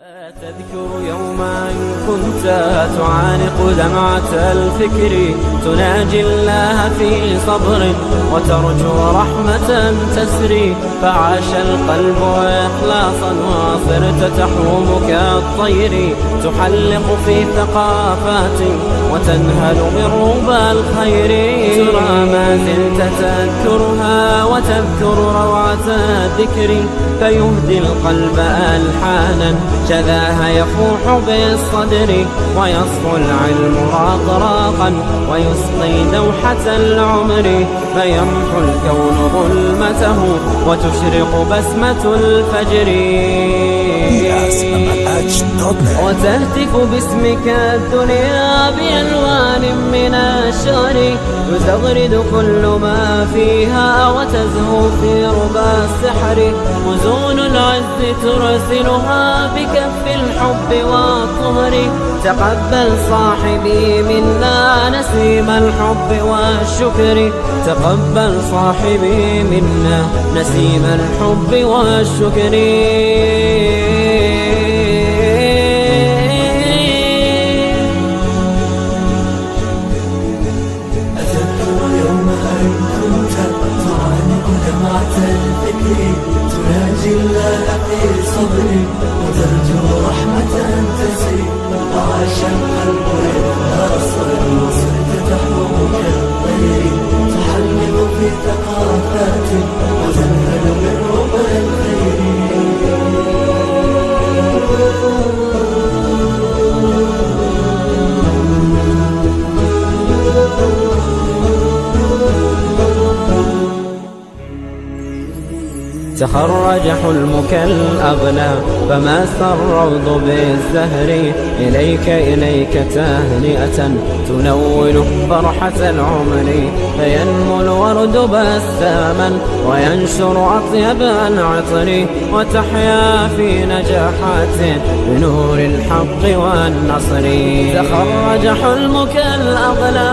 تذكر يوما كنت تعانق دمعة الفكر، تناجي الله في صبر وترجو رحمة تسري، فعاش القلب إخلاصا وصرت تحوم كالطير، تحلق في ثقافات وتنهل من ربى الخير، ترى ما زلت تذكرها وتذكر روعة الذكر، فيهدي القلب ألحانا شذاها يفوح بالصدر، ويصفو العلم راقراقا ويسقي دوحة العمر، فيمحو الكون ظلمته وتشرق بسمة الفجر، وتهتف باسمك الدنيا بألوان من الشعر، تزغرد كل ما فيها وتزهو في ربى السحر، مزون العز ترسلها بكف الحب والطهر، تقبل صاحبي منا نسيم الحب والشكر، تقبل صاحبي منا نسيم الحب والشكر. تناجي الله في صبر وترجو رحمة تسري، وعاش القلب إخلاصا وصرت تحوم كالطير، تحلق في ثقافات وتنهل من ربى الخير. تخرج حلمك الأغلى فما الروض بالزهر، إليك تهنئة تنول فرحة العمر، فينمو الورد بساما وينشر أطيب العطر، وتحيا في نجاحات بنور الحق والنصر. تخرج حلمك الأغلى